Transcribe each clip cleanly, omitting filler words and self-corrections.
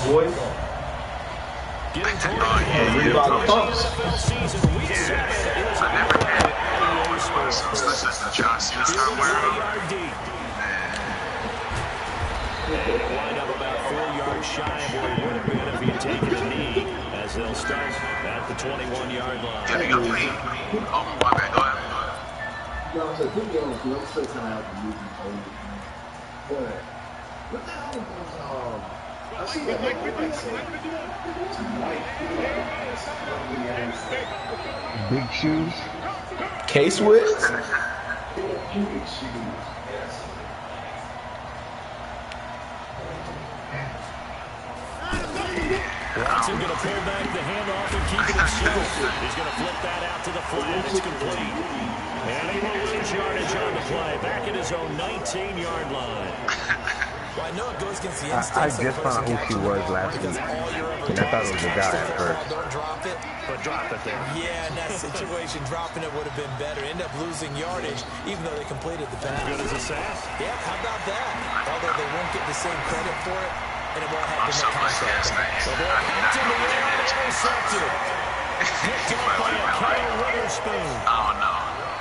boy. Reebok pumps. I never had it. Since the John Cena started wearing them. Wind up about 4 yards shy of where he would have been if he had taken a knee, as they'll start at the 21-yard line. Yeah, they got paid. Oh, my bad. Go ahead. Big shoes. K-Swiss? Watson going to pull back the handoff and keep it himself. He's going to flip that out to the flat. It's complete. And he will lose yardage on the play. Back at his own 19-yard line. Well, I know it goes against the I just found out who she was last week, and I thought it was a guy at first. Don't drop it. But drop it there. Yeah, in that situation, dropping it would have been better. End up losing yardage, even though they completed the pass. As good as a sack. Yeah, how about that? Although they won't get the same credit for it, and it won't have the contract. So they're picked in the air and intercepted. Picked up by a Kyle Witherspoon. Oh, no.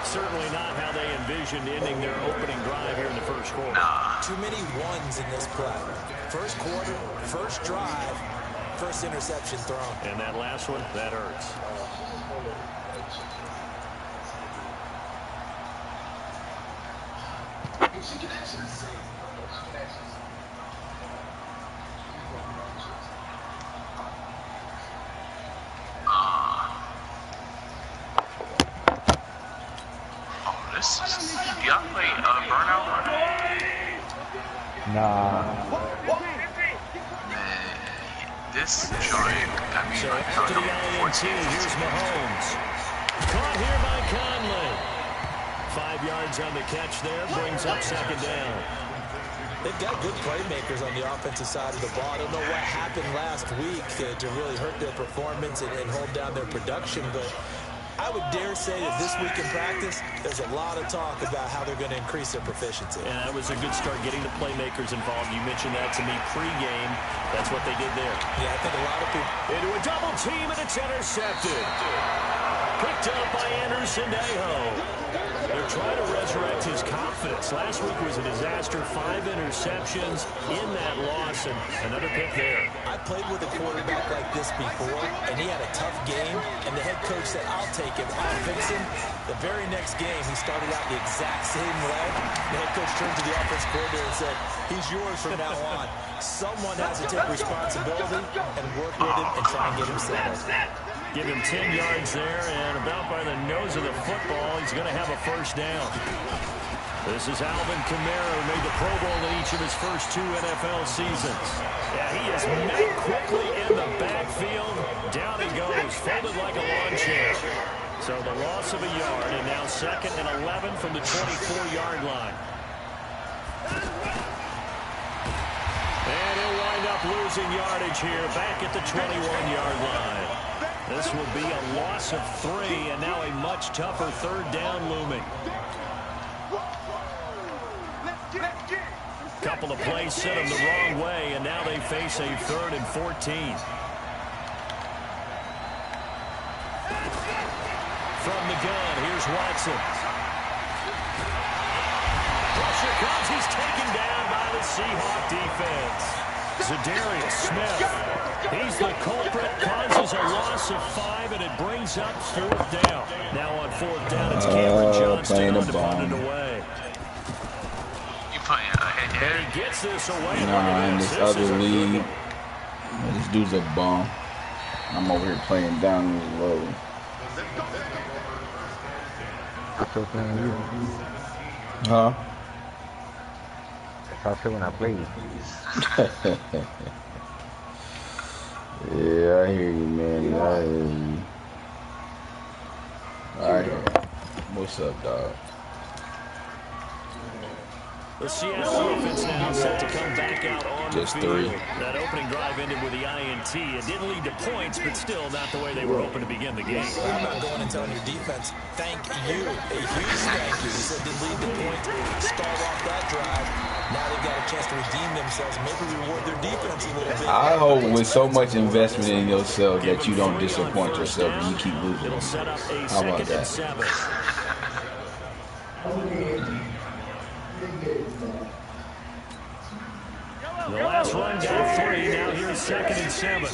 Certainly not how they envisioned ending their opening drive here in the first quarter. Nah. Too many ones in this play. First quarter, first drive, first interception thrown. And that last one, that hurts. Y'all play Burnout? Nah. Man, this joint, I mean, So like, after the INT, here's Mahomes. Caught here by Conley. 5 yards on the catch there, brings up second down. They've got good playmakers on the offensive side of the ball. I don't know what happened last week to really hurt their performance and hold down their production, but I would dare say that this week in practice, there's a lot of talk about how they're going to increase their proficiency. And that was a good start getting the playmakers involved. You mentioned that to me pregame. That's what they did there. Yeah, I think a lot of people... Into a double team, and it's intercepted. Picked up by Anderson Dejo. They're trying to resurrect his confidence. Last week was a disaster. 5 interceptions in that loss, and another pick there. I played with a quarterback like this before, and he had a tough game, and the head coach said, I'll take him, I'll fix him. The very next game, he started out the exact same way. The head coach turned to the offense coordinator and said, he's yours from now on. Someone has to take responsibility and work with him and try and get him settled. Give him 10 yards there, and about by the nose of the football, he's going to have a first down. This is Alvin Kamara, who made the Pro Bowl in each of his first 2 NFL seasons. Yeah, he is met quickly in the backfield. Down he goes, folded like a lawn chair. So the loss of a yard, and now 2nd and 11 from the 24-yard line. And he'll wind up losing yardage here, back at the 21-yard line. This will be a loss of 3, and now a much tougher 3rd down looming. Couple of plays sent them the wrong way, and now they face a 3rd and 14. From the gun, here's Watson. Pressure comes, he's taken down by the Seahawks defense. Zadarius Smith. He's the culprit, causes a loss of 5, and it brings up 4th down. Now on 4th down, it's Cameron Johnston on to punt it away. You playing head-to-head? And he gets this away. Nah, in this other league, this dude's a bum. I'm over here playing down this low. That's what I'm you. Huh? That's how I feel when I play. Yeah, I hear you, man. I hear you. Alright. What's up, dog? The Seattle offense now set to come back out on Just the field. 3. That opening drive ended with the INT. It didn't lead to points, but still not the way they were hoping to begin the game. How about going and telling your defense, thank you, a huge thank you. You said didn't lead to point, start off that drive. Now they've got a chance to redeem themselves, maybe reward their defense a little bit. I hope with so much investment in yourself that you don't disappoint yourself and you keep losing. It'll set up a How about 2nd and that? 7. The last run got 3. Now here's 2nd and 7.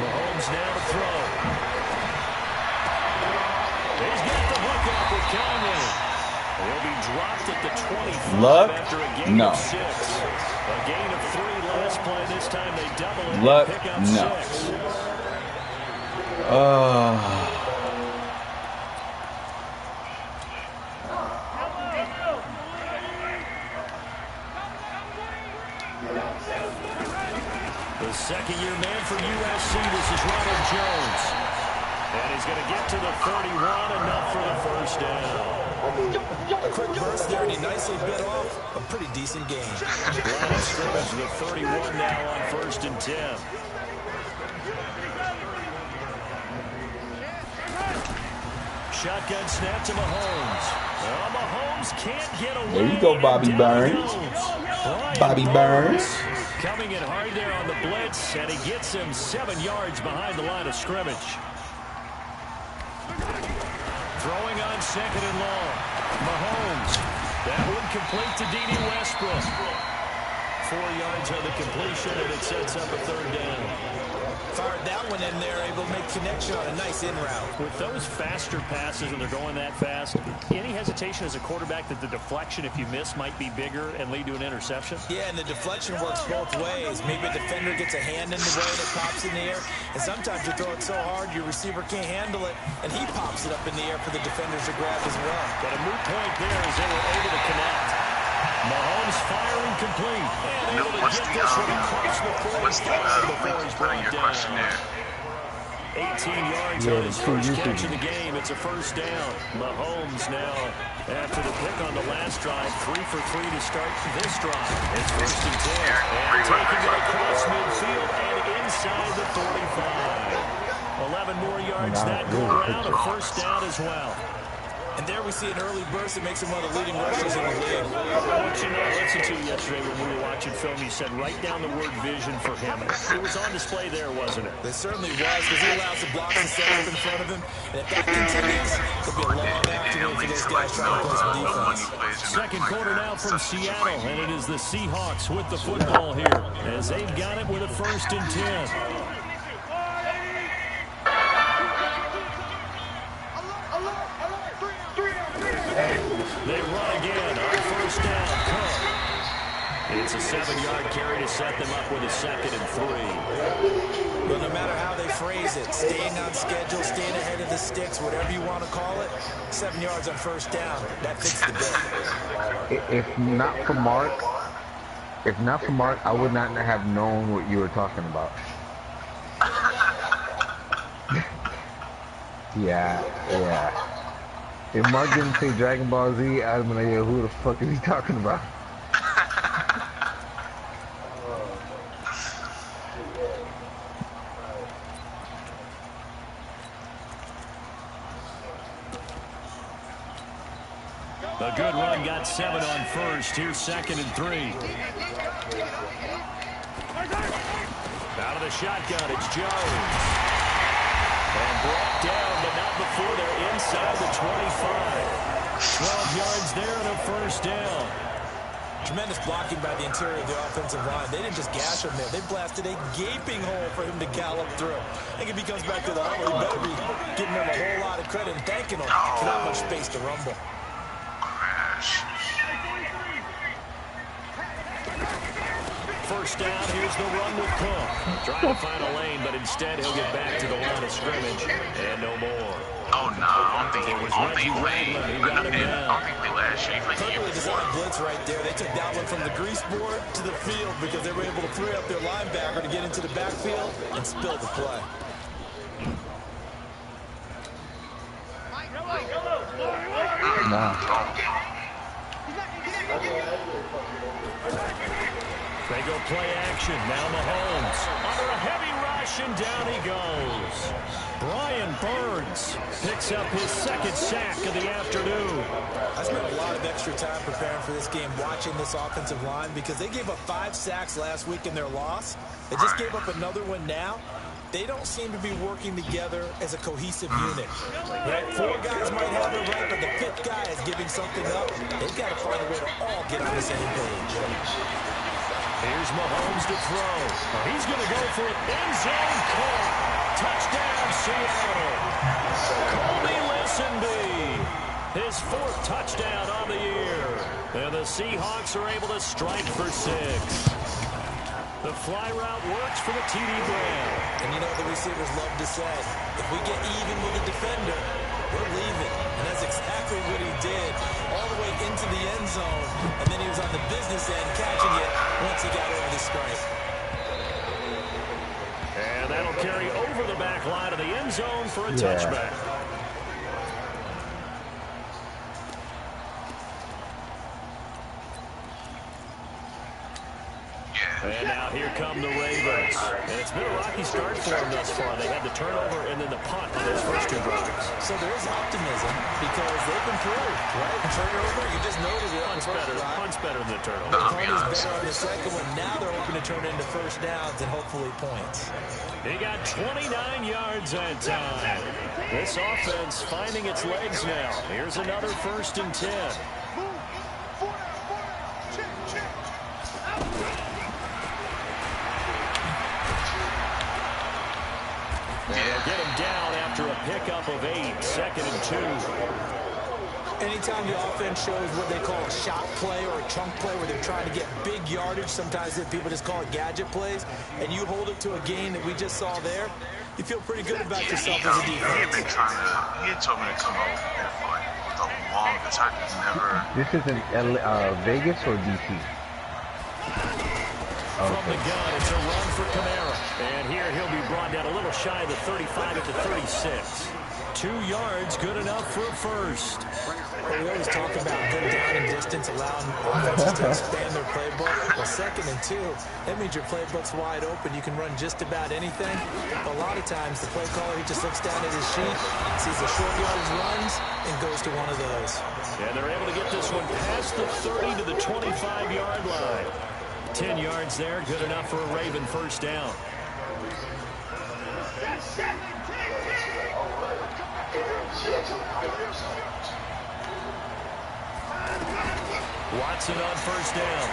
Mahomes now to throw. He's got the hook up with Conley. He'll be dropped at the 25 Luck? after a gain No. of 6. A gain of 3 last play. This time they double it Luck? and pick up No. 6. The second-year man for USC, this is Ronald Jones. And he's going to get to the 31, enough for the first down. A quick burst there, and he nicely bit off a pretty decent gain. Line of scrimmage, the 31 now on 1st and 10. Shotgun snap to Mahomes. Well, Mahomes can't get away. There you go, Bobby Burns. Bobby Burns. Coming in hard there on the blitz, and he gets him 7 yards behind the line of scrimmage. Throwing on 2nd and long. Mahomes. That one complete to D.D. Westbrook. 4 yards on the completion, and it sets up a 3rd down. Fired that one in there, able to make connection on a nice in route. With those faster passes, and they're going that fast, any hesitation as a quarterback that the deflection, if you miss, might be bigger and lead to an interception? Yeah, and the deflection works both ways. Maybe a defender gets a hand in the way and it pops in the air. And sometimes you throw it so hard your receiver can't handle it, and he pops it up in the air for the defenders to grab as well. But a moot point there as they were able to connect. Mahomes firing complete. And able to get this one across the 45 before he's brought down. 18 yards on his first catch of the game. It's a first down. Mahomes now, after the pick on the last drive, 3 for 3 to start this drive. It's 1st and 10. And taking it across midfield and inside the 45. 11 more yards that go around. A first down as well. And there we see an early burst that makes him one of the leading rushers in the league. What you know, I listened to you yesterday when we were watching film. You said write down the word vision for him. It was on display there, wasn't it? It certainly was, because he allows the blocks to set up in front of him. And if that continues, it'll be a long afternoon for those guys trying to play some defense. Second quarter now from Seattle, and it is the Seahawks with the football here as they've got it with a 1st and 10. They run again on 1st down. Cook. It's a 7-yard carry to set them up with a 2nd and 3. But no matter how they phrase it, staying on schedule, staying ahead of the sticks, whatever you want to call it, 7 yards on 1st down, that fits the bill. If not for Mark, I would not have known what you were talking about. Yeah. If Mark didn't say Dragon Ball Z, I'd have been like, yeah, who the fuck is he talking about? A good run, got 7 on 1st. Here's 2nd and 3. Out of the shotgun, it's Jones. And brought down, but not before they're inside the 25. 12 yards there and a 1st down. Tremendous blocking by the interior of the offensive line. They didn't just gash him there. They blasted a gaping hole for him to gallop through. I think if he comes back to the huddle, he better be giving him a whole lot of credit and thanking him for that much space to rumble. First down, here's the run with Cook. Trying to find a lane, but instead he'll get back to the line of scrimmage. And no more. Oh, no, I don't think he played. I don't think he last year. Perfectly designed blitz right there. They took that one from the grease board to the field because they were able to free up their linebacker to get into the backfield and spill the play. They go play action. Now Mahomes under a heavy rush. crashing down he goes. Brian Burns picks up his second sack of the afternoon. I spent a lot of extra time preparing for this game, watching this offensive line, because they gave up 5 sacks last week in their loss. They just gave up another one now. They don't seem to be working together as a cohesive unit. Right? 4 guys might have it right, but the 5th guy is giving something up. They've got to find a way to all get on the same page. Here's Mahomes to throw. He's going to go for an end zone caught. Touchdown, Seattle. Colby Listenby, his 4th touchdown on the year. And the Seahawks are able to strike for 6. The fly route works for the TD Brown. And you know what the receivers love to say? If we get even with the defender, we're leaving. And that's exactly what he did, all the way into the end zone. And then he was on the business end catching it once he got over the stripe. And that'll carry over the back line of the end zone for a touchback. And now here come the Ravens. And it's been a rocky start for them thus far. They had the turnover and then the punt on those first 2 drives. So there is optimism because they've improved, right? Turnover, you just noted it. Punt's better than the turnover. The punt is better on the second one. Now they're hoping to turn it into first downs and hopefully points. He got 29 yards that time. This offense finding its legs now. Here's another 1st and 10. Get him down after a pickup of 8, 2nd and 2. Anytime the offense shows what they call a shot play or a chunk play where they're trying to get big yardage, sometimes people just call it gadget plays, and you hold it to a gain that we just saw there, you feel pretty good about yourself as a defense. He had told me to come over here for like the longest. I just never... This is in Vegas or DC? From the gun, it's a run for Kamara. And here he'll be brought down a little shy of the 35 at the 36. 2 yards, good enough for a first. Well, we always talk about good down and distance, allowing offenses to expand their playbook. Well, 2nd and 2, that means your playbook's wide open. You can run just about anything. But a lot of times, the play caller, he just looks down at his sheet, sees the short yardage runs, and goes to one of those. And they're able to get this one past the 30 to the 25-yard line. 10 yards there, good enough for a Raven first down. Watson on first down.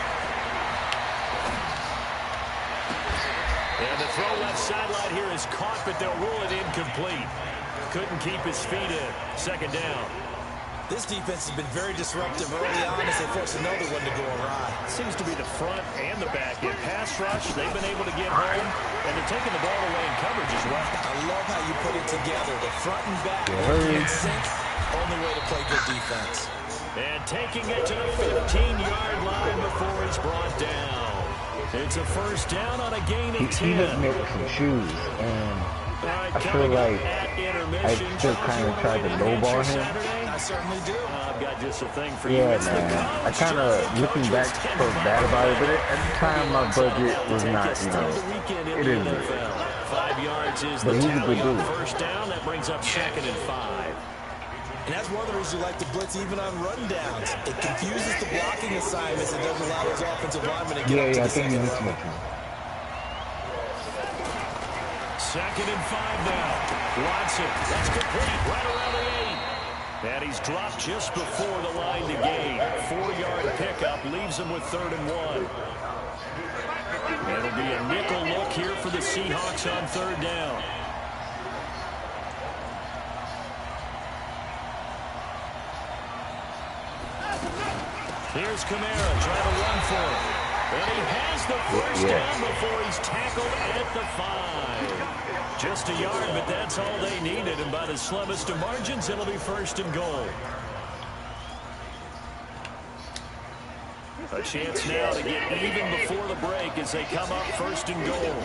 And the throw left sideline here is caught, but they'll rule it incomplete. Couldn't keep his feet in. 2nd down. This defense has been very disruptive early on as they force another one to go awry. Seems to be the front and the back. In pass rush, they've been able to get home, and they're taking the ball away in coverage as well. I love how you put it together. The front and back in sync. Only way to play good defense. And taking it to the 15-yard line before he's brought down. It's a first down on a gain of 10. He does make some shoes, and I feel like I still kind of tried to lowball him. I certainly do. I've got just a thing for you. Yeah, man. I kind of, looking back, felt bad about it, but at the time, my budget was not, it is good. 5 yards is But the he's a good dude. first down. That brings up 2nd and 5. And that's one of the reasons you like to blitz even on run downs. It confuses the blocking assignments. It doesn't allow those offensive linemen to get up to the second level. 2nd and 5 now. Watson, that's complete, right around the 8. And he's dropped just before the line to gain. 4-yard pickup leaves him with 3rd and 1. It'll be a nickel look here for the Seahawks on 3rd down. Here's Kamara trying to run for it. And he has the first down before he's tackled at the 5. Just a yard, but that's all they needed. And by the slimmest of margins, it'll be 1st and goal. A chance now to get even before the break as they come up 1st and goal.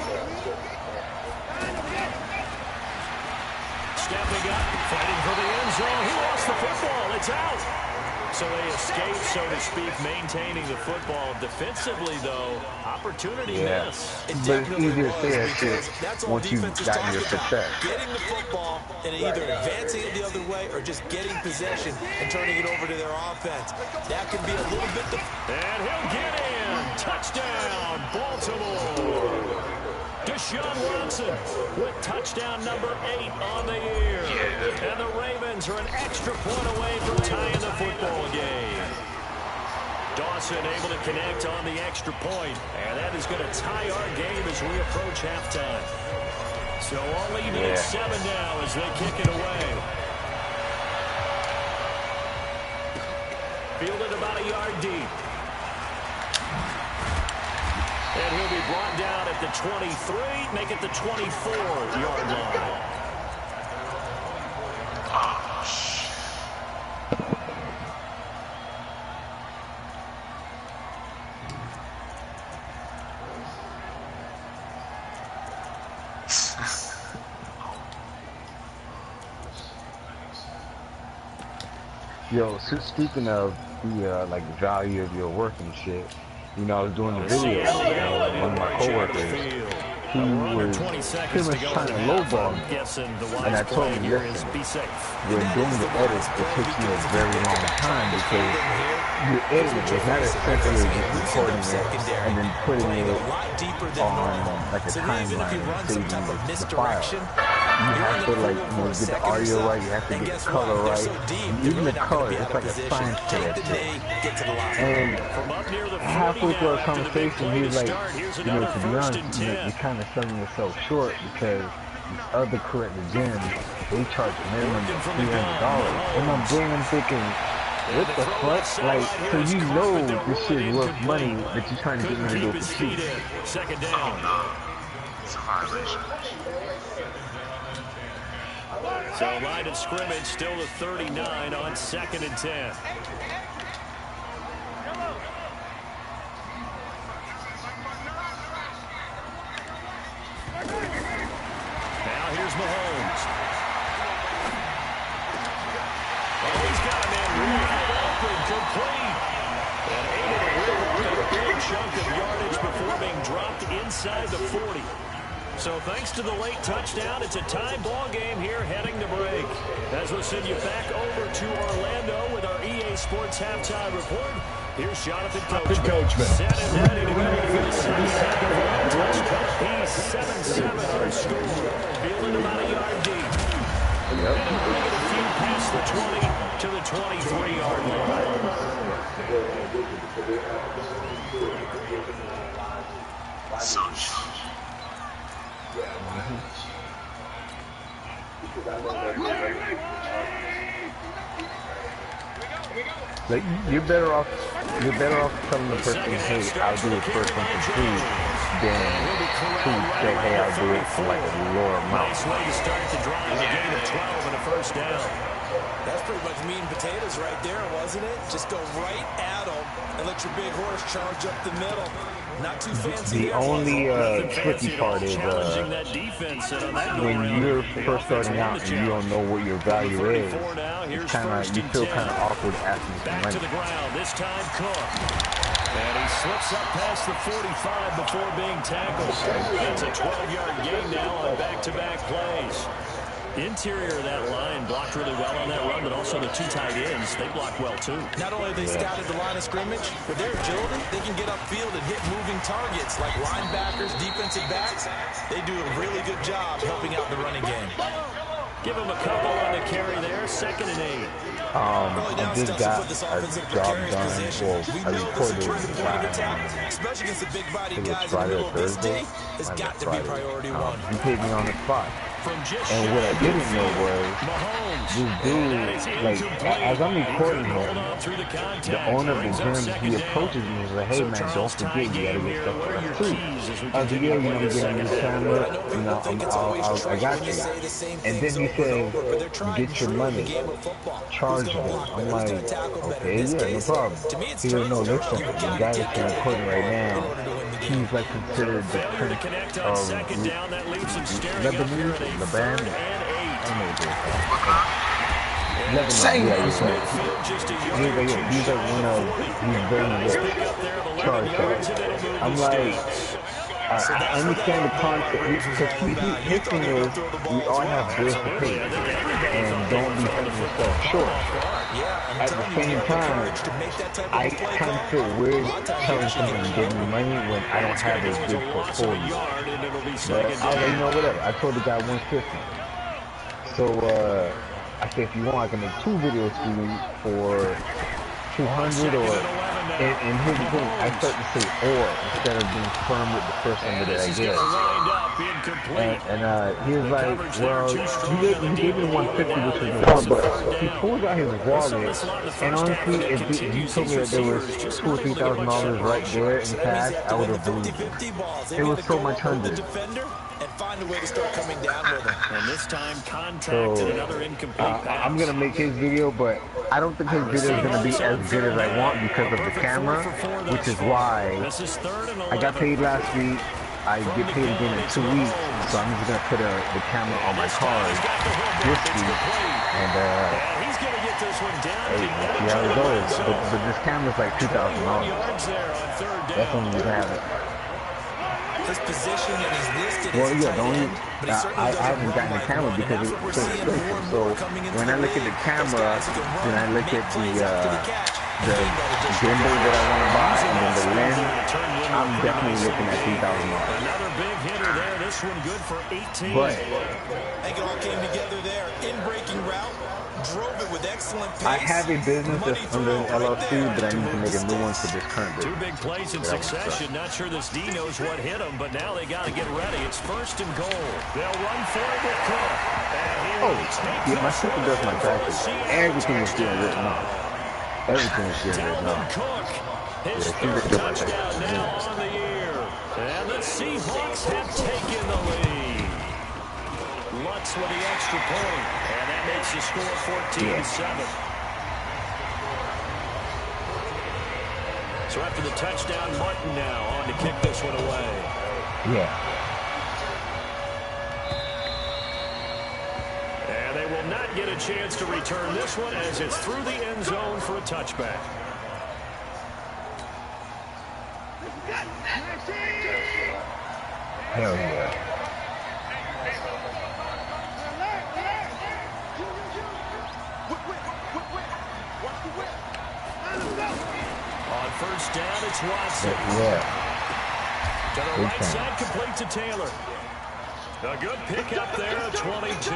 Stepping up, fighting for the end zone. He lost the football. It's out. So they escape, so to speak, maintaining the football. Defensively, though, opportunity miss. But it's easier to say that shit that's all once you've defenses gotten your talk about. success. Getting the football and either advancing it the other way or just getting possession and turning it over to their offense. That can be a little bit... And he'll get in. Touchdown, Baltimore. Deshaun Watson with touchdown number 8 on the year. And the Ravens are an extra point away from tying the football game. Dawson able to connect on the extra point. And that is going to tie our game as we approach halftime. So all leaving at 7 now as they kick it away. Fielded about a yard deep. And he'll be brought down at the 23, make it the 24-yard line. Yo, so speaking of the like value of your work and shit, you know, I was doing the video with one of my coworkers. He was pretty much trying to lowball me, and I told him, listen, when doing the edits, it takes you a very long time because you're editing. It's not as simple as just recording it and then putting it on like a timeline and saving the file. You have to, like, you know, get the audio right, you have to get the color right. Even the color, it's like a science to that shit. And halfway through our conversation, he was like, you know, to be honest, you're kind of selling yourself short because these other corrected gyms, they charge a minimum of $300. In my brain, I'm thinking, what the fuck? Like, so you know this shit is worth money that you're trying to get me to do it for cheap. Second down. It's a violation. So line of scrimmage still to 39 on 2nd and 10. Now here's Mahomes. Oh, he's got a man wide open, complete. And able to rip off a big chunk of yardage before being dropped inside the 40. So thanks to the late touchdown, it's a tie ball game here heading to break. As we'll send you back over to Orlando with our EA Sports halftime report. Here's Jonathan Coachman. Set and ready to go for the second half. Touchdown. He's 7-7 on score. Fielding about a yard deep. And bringing a few past the 20 to the 23-yard line. Like, you're better off telling the person, hey, I'll do it first and complete, than to say, hey, I'll do it for like a lower amount. Nice way to start the drive, a gain of 12 and a first down. That's pretty much meat and potatoes right there, wasn't it? Just go right at them and let your big horse charge up the middle. Not too fancy. The only tricky part is when you're first starting out and you don't know what your value is, it's you feel kind of awkward asking for money. Back to the ground, this time Cook. And he slips up past the 45 before being tackled. It's a 12-yard gain now on back-to-back plays. Interior of that line blocked really well on that run, but also the two tight ends, they blocked well too. Not only have they scouted the line of scrimmage, with their agility, they can get upfield and hit moving targets like linebackers, defensive backs. They do a really good job helping out the running game. Give him a couple on the carry there, 2nd and 8. I just got a job done, well, I recorded especially against the big body guys Friday or Thursday. It's got to be priority one. He paid me on the spot. And what I didn't know was, this dude, like, as I'm recording him, the owner of the gym, he approaches me and is like, hey man, don't forget, you gotta get stuff for us too. I was like, yeah, you know, I'm getting this camera, you know, I got you. And then he said, get your money, charge me. I'm like, okay, yeah, no problem. He goes, no, listen, the guy that's recording right now, he's like considered the prince of Lebanese, the band. I don't know what Same. Yeah. He's like one of these very rich charge guys. I'm like, I understand the concept because his thing is we all have bills to pay and don't be selling yourself short. At the same time, I kind of feel weird telling someone to give me money when I don't have a big portfolio. But I was like, you know, whatever. I told the guy 150. So I said, if you want, I can make 2 videos for you for 200 or. And here's the thing, I start to say or instead of being firm with the first number that I did. And he was like, well, he gave me 150, which was no problem, but he pulled out his wallet, and honestly, if he told me that there was $2,000 or $3,000 right there in cash, I would have believed him. It was so much hundreds. Find a way to start coming down with him. And this time, contact and another incomplete pass. I'm going to make his video, but I don't think his video is going to be as good as I want because of the camera, which is why I got paid last week. I get paid again in 2 weeks, so I'm just going to put the camera on my card this week. And, he's going to get this one down. Hey, see how it goes. But this camera's like $2,000. That's only you have it. His position and he's listed well, as yeah, the only I haven't gotten the camera because it's so expensive. So when I look at the camera, then I look at the gimbal that I want to buy, and then the lens. I'm definitely looking at $3,000. Another big hitter there. This one good for 18. I But think it all came together there. In breaking route, drove it with excellent pace. I have a business that's under an LLC, but I need to make a new one for this current business. 2 big plays in succession. Not sure this D knows what hit him, but now they got to get ready. It's 1st and goal. They'll run for it with Cook. Yeah, my sister does my taxes. Everything is getting written off. Everything is getting written off. Cook, his third touchdown now on the year. And the Seahawks have taken the lead. Lutz with the extra point, and that makes the score 14-7. So after the touchdown, Martin now on to kick this one away. Yeah. And they will not get a chance to return this one as it's through the end zone for a touchback. Hell yeah. On 1st down, it's Watson. Yeah. To the right side, complete to Taylor. A good pick up there at 22.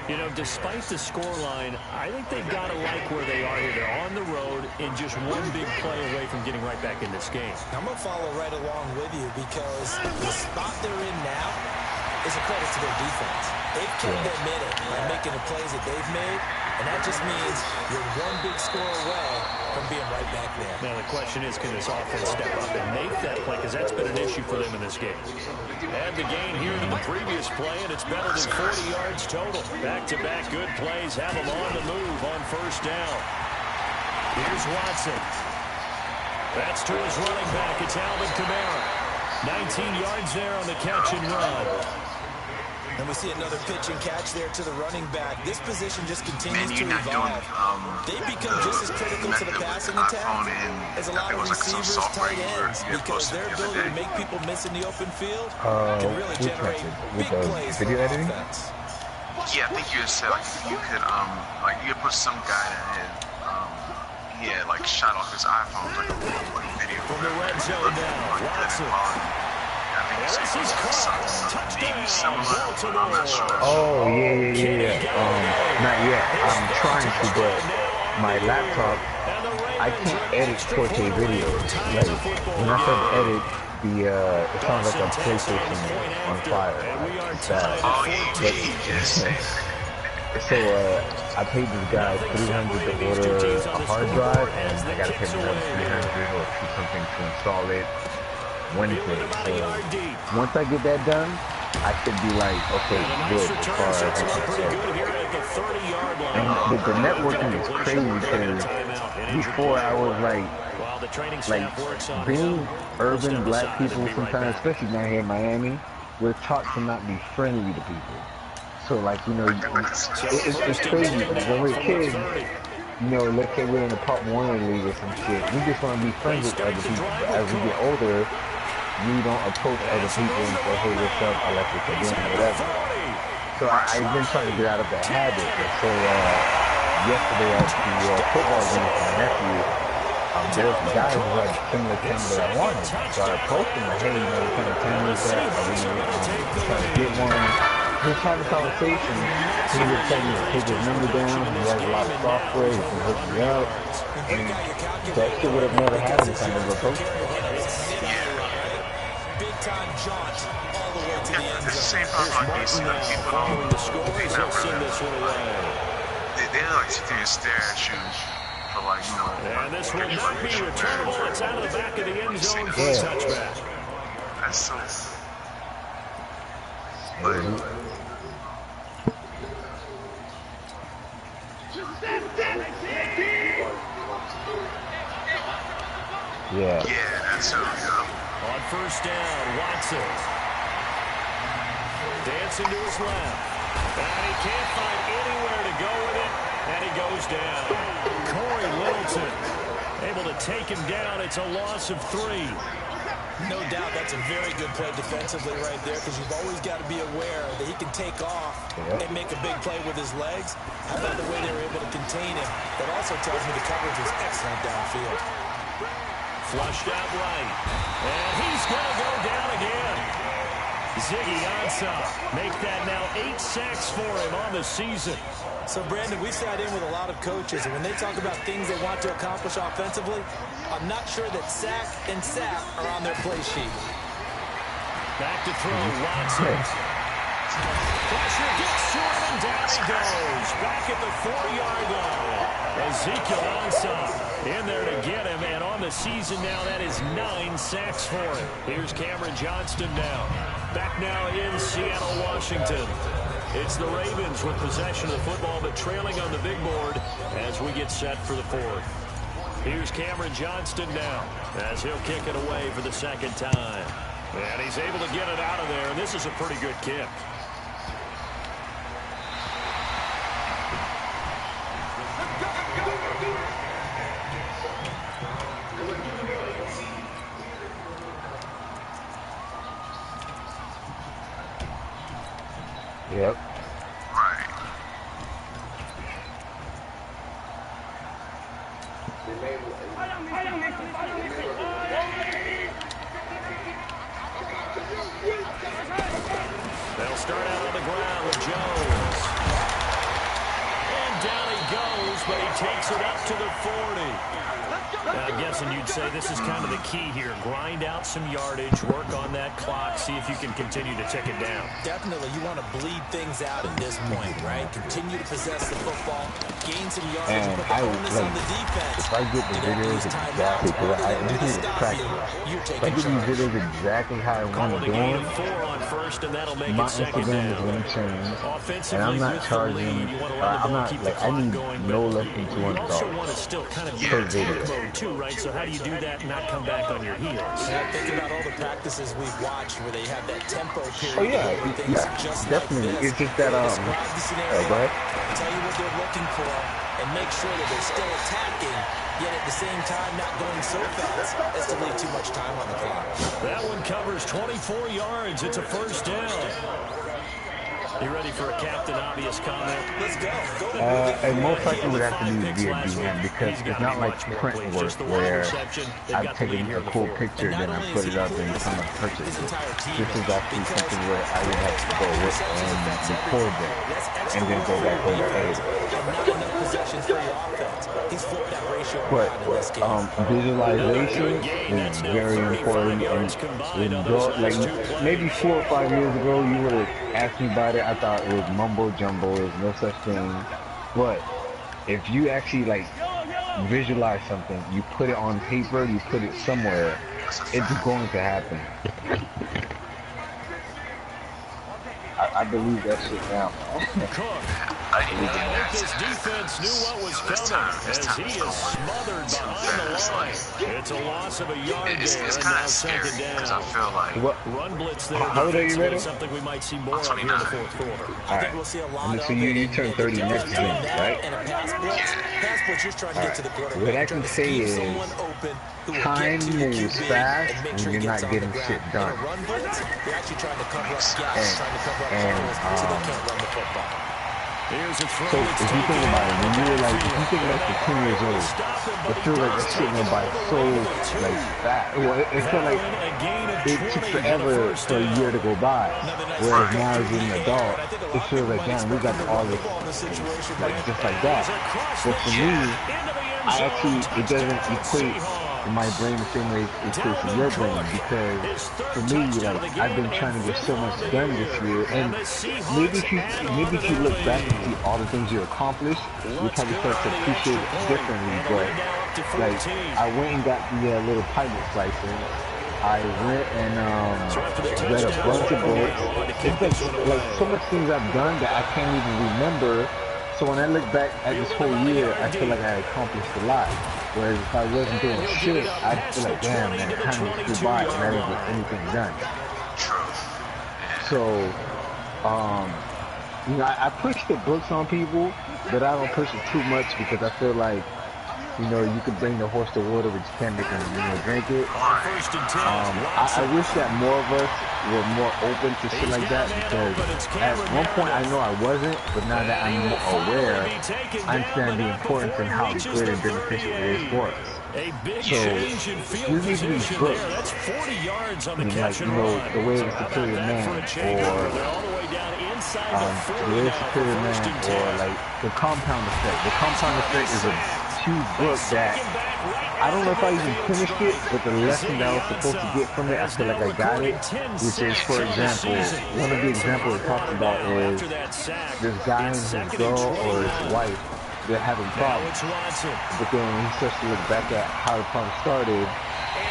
You know, despite the scoreline, I think they've got to like where they are here. They're on the road and just one big play away from getting right back in this game. I'm going to follow right along with you because the spot they're in now is a credit to their defense. They've kept their minute by making the plays that they've made, and that just means you're one big score away from being right back there. Now the question is, can this offense step up and make that play? Because that's been an issue for them in this game. Had the gain here in the previous play, and it's better than 40 yards total. Back-to-back good plays have them on the move on 1st down. Here's Watson. That's to his running back. It's Alvin Kamara. 19 yards there on the catch and run. And we see another pitch and catch there to the running back. This position just continues to evolve. They become just as critical to the passing attack as a lot of receivers, tight ends, because their ability to make people miss in the open field can really generate big plays for offense. Yeah, I think you said like you could you put some guy that he had like shot off his iPhone like a video from the red zone now. Watson. This is maybe similar. I'm not sure. Oh, yeah. Not yet. I'm trying to, but my laptop, I can't edit 4K videos. Like, when I start to edit, it sounds like a PlayStation on fire. It's bad. Oh, yeah. So, I paid this guy $300 to order a hard drive, and I gotta pay another $300 or something to install it. Wednesday. So once I get that done, I should be like, okay, good as far as I can say. And the networking is crazy because before I was like being urban black people sometimes, especially down here in Miami, we're taught to not be friendly to people. So like, you know, I think like this. it's crazy. When we're kids, you know, let's say we're in the Pop Warner League or some shit, we just want to be friends with other people. But as we get older, we don't approach other people and say, hey, what's up? I like what you're doing, whatever. So I've been trying to get out of that habit. And so yesterday at the football game with my nephew, there were some guys who had similar camera that I wanted. So I approached them like, hey, you know, what kind of camera is that? I really trying to get one. Just having a conversation, he was telling me to take his number down, he has a lot of software, he can hook me up, and that shit would have never happened if I never approached him. Big time jaunt all the way to the end It's the zone. same problem like you see like people Following the score, they he'll not send really, this one away. they like sit there and stare at you for like, you know. And this will not be returnable. It's out of the back of the end zone for a touchback. That's so. Yeah, that's so. On first down, Watson. Dancing to his left. And he can't find anywhere to go with it. And he goes down. Corey Littleton able to take him down. It's a loss of 3. No doubt that's a very good play defensively right there, because you've always got to be aware that he can take off and make a big play with his legs. How about the way they were able to contain him? That also tells me the coverage was excellent downfield. Flushed out right. And he's going to go down again. Ziggy Ansah make that now 8 sacks for him on the season. So, Brandon, we sat in with a lot of coaches, and when they talk about things they want to accomplish offensively, I'm not sure that sack and sack are on their play sheet. Back to throw, Watson. Pressure gets to him, and down he goes. Back at the 4-yard line. Ezekiel Ansah in there to get him, and on the season now, that is 9 sacks for him. Here's Cameron Johnston now. Back now in Seattle, Washington. It's the Ravens with possession of the football, but trailing on the big board as we get set for the 4th. Here's Cameron Johnston now as he'll kick it away for the 2nd time. And he's able to get it out of there, and this is a pretty good kick. Yep. Right. They'll start out on the ground with Jones. And down he goes, but he takes it up to the 40. I'm guessing you'd say this is kind of the key here. Grind out some yardage, work on that clock, see if you can continue to tick it down. Definitely, you want to bleed things out at this point, right? Continue to possess the football, gain some yardage, And put the onus on the defense. If I get the videos exactly, because I just need to practice. If I get these videos exactly how I want to do them, my Instagram is going to change. And I'm not charging, I'm not, like, I need no less than $200 per video. Too, right? So how do you do that and not come back on your heels? Yeah, think about all the practices we've watched where they have that tempo period. Oh yeah, just definitely. Like this. It's just that Describe the scenario, go ahead. tell you what they're looking for, and make sure that they're still attacking, yet at the same time not going so fast as to leave too much time on the clock. That one covers 24 yards. It's a 1st down. You ready for a Captain Obvious comment? Let's go. And most likely would have to be via DM, because it's not like print work where I've taken a cool picture, then I put it up and someone purchases it. This is actually something where I would have to go with and record them, and then go back over edit. Not enough possessions for your offense. He's flipped that ratio But around in this game. visualization is very important, and like maybe 4 or 5 years ago, you would have asked me about it. I thought it was mumbo jumbo. There's no such thing. But if you actually like visualize something, you put it on paper, you put it somewhere, it's going to happen. I believe that shit now, man. think this defense knew what was coming as he is smothered behind the line. It's a loss of a yard there, and now second down. Because I feel like Run blitz there. How old are you, Redo? Something we might see more of here in the fourth quarter. I think we'll see a lot So of you it. turn 30 next season, right? And a pass blitz, just trying to get to the quarterback. What I can say is, time moves fast when you're not getting shit done. Run blitz, you're actually trying to cover up gaps, trying to cover up holes so they can't run the football. Here's a throw. So if you think about it, when you were like, if you think about the 10 years old, it feels like that shit went by so like fast. Well, it felt like it took forever for a year to go by. Whereas now as an adult, it feels like, damn, we got all this like just like that. But for me, I actually, it doesn't equate in my brain the same way it equates in your brain, because for me, like, I've been trying to get so much done this year, and maybe if you look back and see all the things you accomplished, you kind of start to appreciate it differently. But like, I went and got the little pilot's license. I went and read a bunch of books. It's like so much things I've done that I can't even remember. So when I look back at this whole year, I feel like I accomplished a lot. Whereas if I wasn't doing shit, I'd feel like, damn, man, time just flew by and I didn't get anything done. So, you know, I push the books on people, but I don't push it too much because I feel like, you know, you can bring the horse to water, but you can't make him, you know, drink it. I wish that more of us were more open to shit like that, because at one point I know I wasn't, but now that I'm more aware, I understand the importance and how good and beneficial it is for us. So, you need these books, like, you know, The Way of the Superior Man, or The Way of the Superior Man, or like The Compound Effect. The Compound Effect is a huge book that I don't know if I even finished it, but the lesson that I was supposed to get from it, I feel like I got it. Which is, for example, one of the examples it talks about is this guy and his girl or his wife, they're having problems. But then when he starts to look back at how the problem started,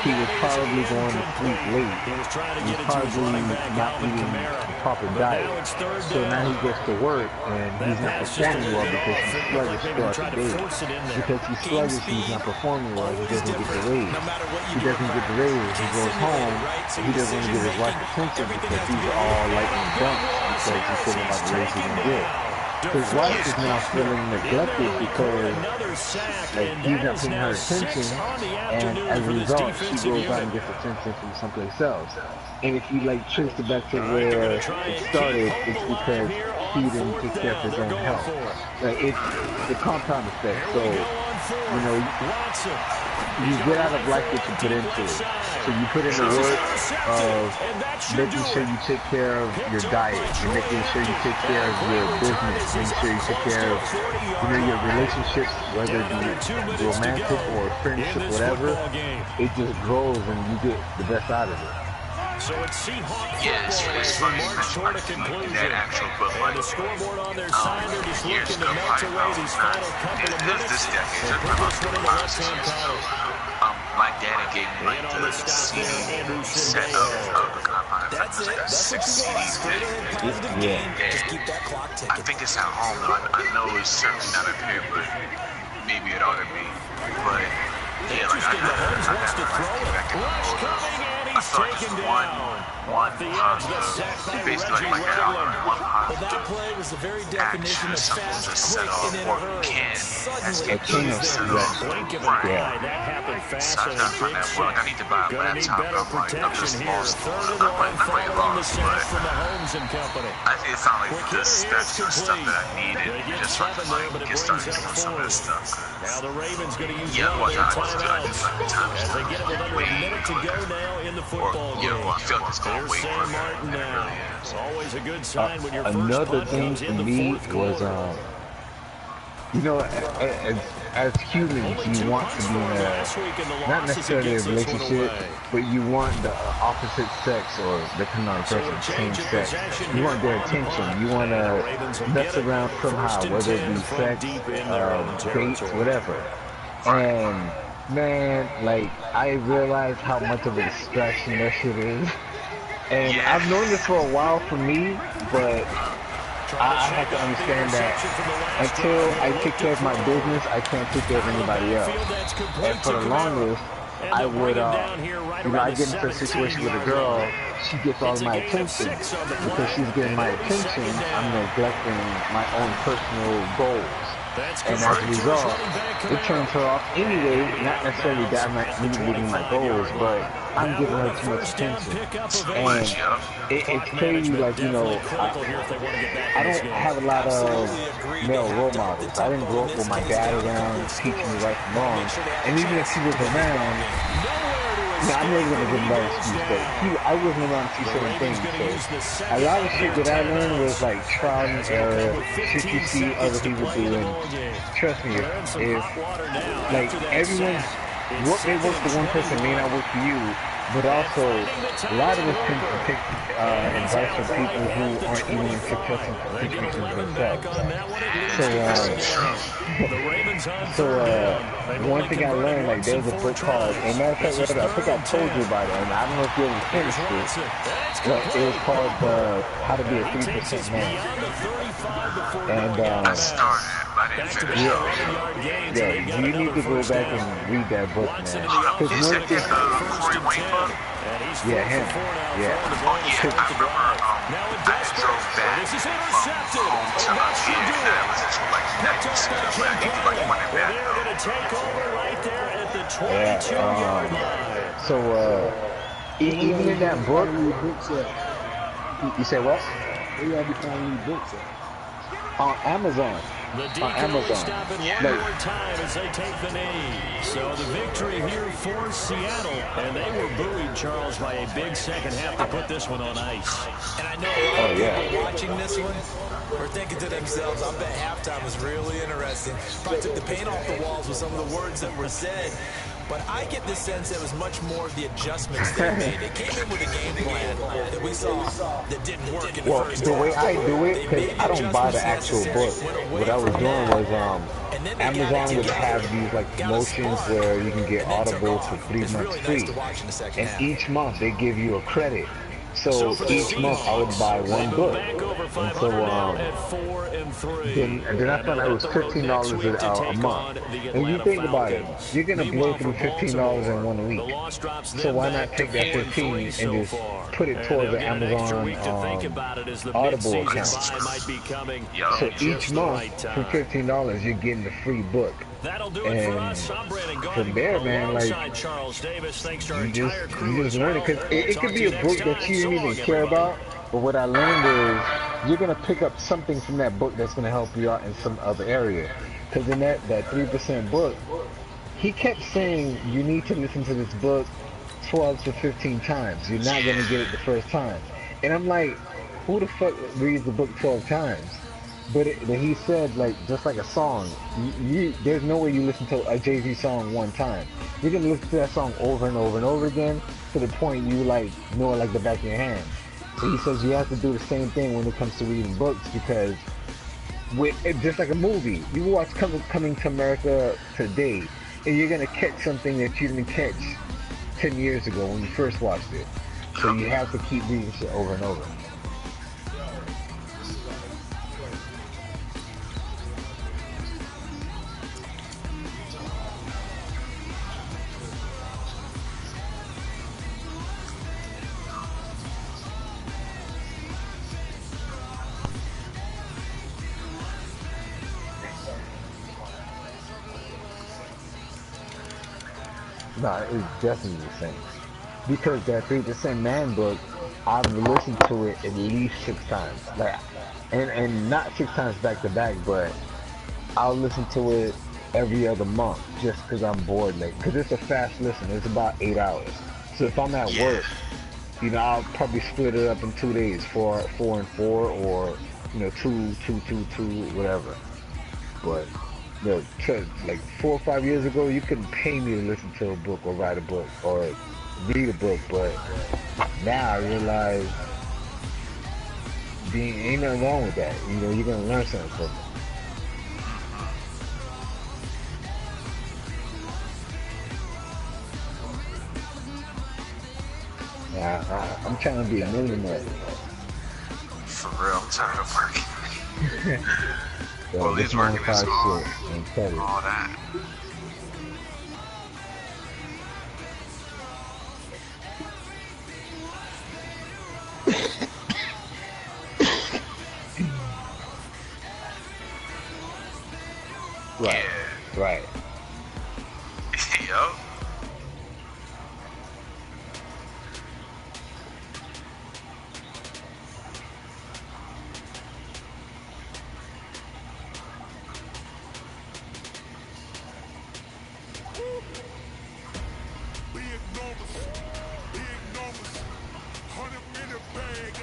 he was probably going to sleep late. He was probably not eating the proper diet. So now he goes to work and he's not performing well because he's sluggish throughout the day. Because he's sluggish, he's not performing well, he doesn't get the raise. He doesn't get the raise. He goes home, he doesn't even get his wife attention because he's all like in dumps because he's thinking about the raise he's going to get. His wife is now feeling neglected because like he's not paying her attention, and as a result she goes out and gets attention from someplace else. And if you like trace it back to where it started, it's because he didn't take care of his own health. Like, it's the compound effect. So, you know, you get out of life what you put into it. So you put in the work of making sure you take care of your diet, you're making sure you take care of your business, making sure you take care of, you know, your relationships, whether it be romantic or friendship, whatever. It just grows and you get the best out of it. So it's Seahawks it's funny you mentioned that actual book, like, the scoreboard on their side, they're just looking to melt away these final couple of minutes. This decade, there's been about 5 years ago. My daddy gave me like the CD set of the Compound Effect. It was like a 6 CDs thing. Just keep that clock ticking. I think it's at home though. I know it's certainly not up here, but maybe it ought to be. But yeah, like I got to back in the photos. I saw just one positive, basically like an album, one positive action or something to set off, or can escape to set off. Right. So I gotta find that one. I need to buy a laptop. I'm just lost. I'm pretty lost, but I think it sounds like that's the stuff that I needed just so I can like get started doing some of this stuff. Now the Ravens going to use Otherwise I one just timeout like the time as they get it with under a minute to go now in the football game. I feel like it's going way Sam further Martin than it now. really is. It's always a good sign when your first Another punt thing comes for in the me fourth was, quarter. you know, as humans, you want to be in a, not necessarily a relationship, but you want the opposite sex, or depending on the person, same sex. You want their attention. You want to mess around somehow, whether it be sex, dates, whatever. And man, like, I realized how much of a distraction that shit is. And I've known this for a while for me, but I have to understand that until I take care of my business, I can't take care of anybody else. And for the longest, I would, I get into a situation with a girl, she gets all my attention. Because she's getting my attention, I'm neglecting my own personal goals. And as a result, it turns her off anyway, not necessarily that I'm not meeting my goals, but I'm giving her too much attention. And it's crazy, like, I don't have a lot of male role models. I didn't grow up with my dad around teaching me right from wrong. And even if he was around, I'm never going to give him that excuse, but I wasn't around to see certain things. So a lot of shit that I learned was like trial and error, shit you see other people doing. Trust me, if like everyone's, what may work for one person may not work for you, but also a lot of us tend to take advice from people who aren't even successful situations themselves. So one thing I learned, like there was a book called, and matter of fact, I think I told you about it, and I don't know if you ever finished it, but it was called How to Be a 3% Man. And you need to go back and read that book, man. Because one thing, yeah, him, yeah. This is intercepted. They're going to take over right there at the 22-yard line. So, even in that book, you say what? Where you be finding these books at? On Amazon. The decoys stop it one more time as they take the knee. So the victory here for Seattle. And they were buoyed, Charles, by a big second half to put this one on ice. And I know a lot of people watching this one are thinking to themselves, I bet halftime was really interesting. Probably took the paint off the walls with some of the words that were said. But I get the sense that it was much more of the adjustments they made. They came in with a game plan that we saw that didn't work in the first half. The way I do it, because I don't buy the actual book. What I was doing was Amazon would have these like promotions where you can get Audible for 3 months free. And each month they give you a credit. So each month I would buy one book. And so then I found out it was $15 a month. And you think about it, you're going to blow through $15 in 1 week. So why not take that 15 and just put it towards the Amazon Audible account? So each month for $15 you're getting a free book. And from there, man, like, you just learn it, because it could be a book that you didn't even care about, but what I learned is you're going to pick up something from that book that's going to help you out in some other area. Because in that 3% book, he kept saying you need to listen to this book 12 to 15 times. You're not going to get it the first time. And I'm like, who the fuck reads the book 12 times? But he said, like, just like a song, there's no way you listen to a Jay-Z song one time. You're going to listen to that song over and over and over again to the point you, like, know it like the back of your hand. So he says you have to do the same thing when it comes to reading books, because just like a movie, you watch Coming to America today, and you're going to catch something that you didn't catch 10 years ago when you first watched it. So you have to keep reading shit over and over. No, it's definitely the same. Because that 3% Man book, I've listened to it at least 6 times. Like, and not 6 times back to back, but I'll listen to it every other month just because I'm bored. Like, because it's a fast listen. It's about 8 hours. So if I'm at work, I'll probably split it up in 2 days, 4 and 4, or 2, 2, 2, 2, whatever. But like 4 or 5 years ago, you couldn't pay me to listen to a book or write a book or read a book, but now I realize ain't nothing wrong with that. You're gonna learn something from it. Yeah, I'm trying to be a millionaire. For real, I'm tired of working. Well, Yo, at this least working this modified shit and cut it. all that. Right, right. Yup.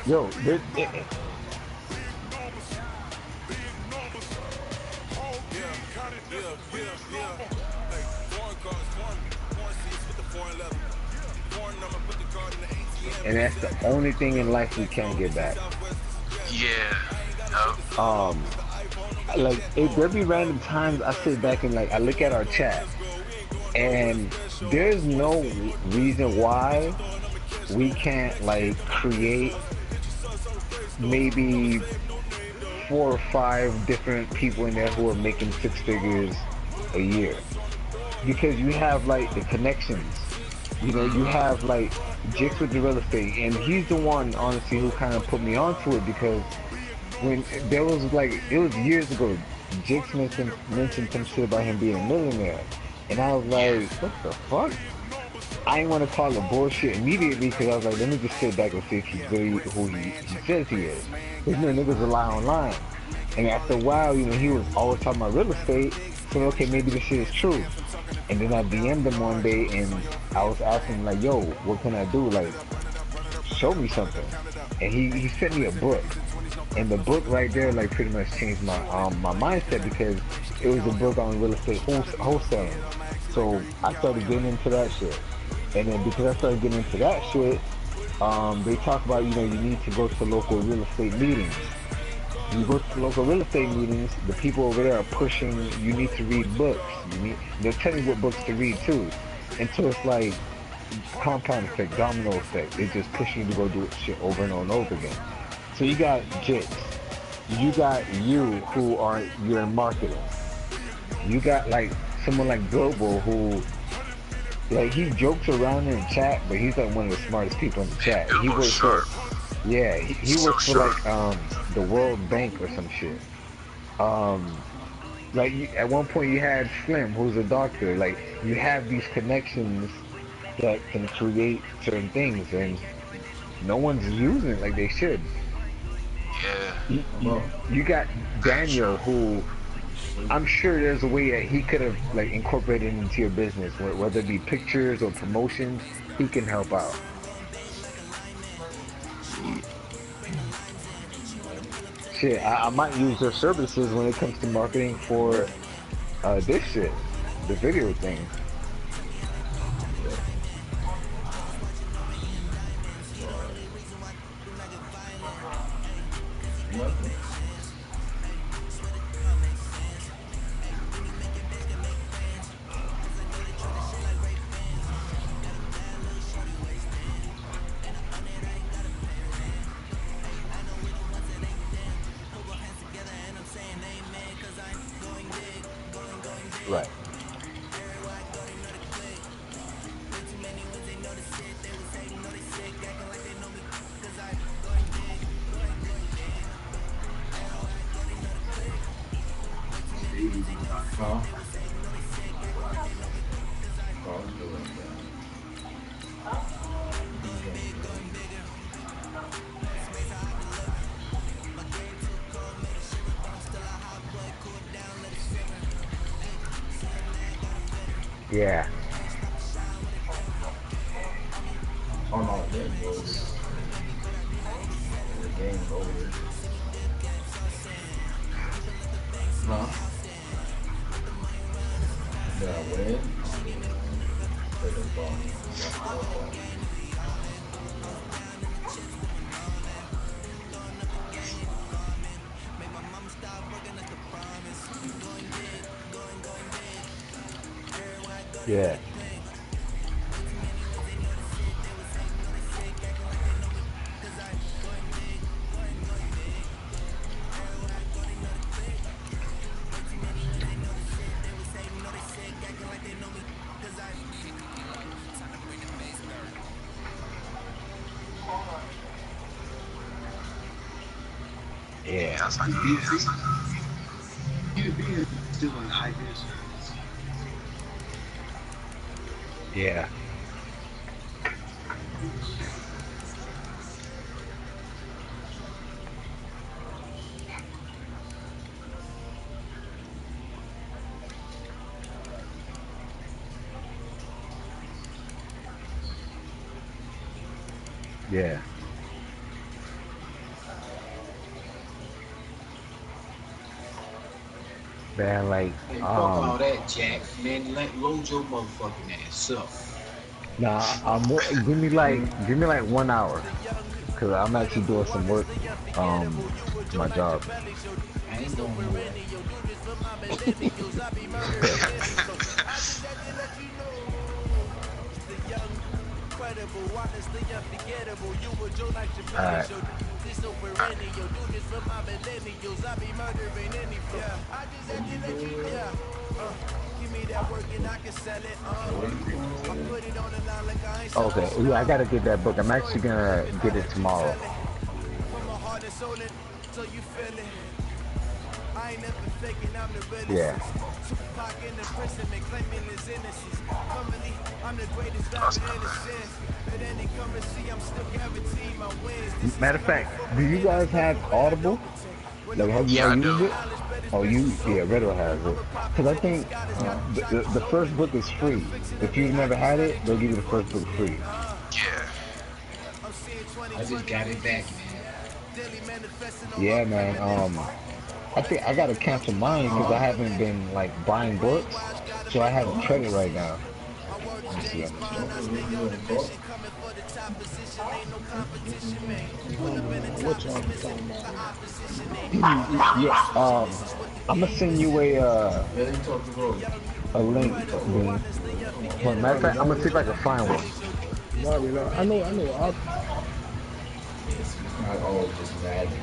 Yo, and that's the only thing in life we can't get back. Yeah. Yup. Like there be random times I sit back and like I look at our chat, and there's no reason why we can't like create maybe 4 or 5 different people in there who are making 6 figures a year, because you have like the connections. You know, you have like Jix with the real estate, and he's the one honestly who kind of put me onto it, because when there was like, it was years ago, Jix mentioned some shit about him being a millionaire, and I was like, what the fuck? I ain't want to call it bullshit immediately, because I was like, let me just sit back and see if he's really who he says he is. Because, you know, niggas rely online. And after a while, you know, he was always talking about real estate, so okay, maybe this shit is true. And then I DM'd him one day, and I was asking him, like, yo, what can I do? Like, show me something. And he sent me a book. And the book right there, like, pretty much changed my mindset, because it was a book on real estate wholesaling. So I started getting into that shit. And then because I started getting into that shit, they talk about, you know, you need to go to local real estate meetings. You go to local real estate meetings, the people over there are pushing, you need to read books. They're telling you what books to read too. And so it's like compound effect, domino effect. They're just pushing you to go do shit over and over and over again. So you got Jits. You got you who are, you're in marketing. You got like someone like Global who, like, he jokes around in chat, but he's like one of the smartest people in the chat. He works for, yeah, he works for like the World Bank or some shit. Like at one point you had Slim, who's a doctor. Like, you have these connections that can create certain things, and no one's using it like they should. Yeah. You got Daniel, who I'm sure there's a way that he could have like incorporated into your business, whether it be pictures or promotions. He can help out. Shit, I might use their services when it comes to marketing for this shit, the video thing. Right. Yeah. Oh no, that was the game's over. Huh? Did I win? Take a ball. Yeah. Yeah. I was like, yeah. Yeah. Yeah. Man, like, Man, fuck all that, Jack. Man, load your motherfucking ass up. nah, give me like 1 hour, cause I'm actually doing some work, my job. I ain't going nowhere. All right. What you doing? What you doing? Okay. Yeah, I gotta get that book. I'm actually gonna get it tomorrow. Yeah. That's not bad. Matter of fact, do you guys have Audible? Like, have you Yeah, ever I do. used it? Oh, yeah, Riddle has it. Because I think the first book is free. If you've never had it, they'll give you the first book free. Yeah. I just got it back, man. Yeah, man. I think I gotta cancel mine because I haven't been like buying books, so I have Oh, credit right now. Let me see. don't believe you in the book. What y'all be talking about? Yeah. I'm gonna send you Let him talk to Roy. a link, Dean. Well, matter of Probably fact, I'm not. gonna see if I can find one. Probably not. I know. Yes, it's not all just magic.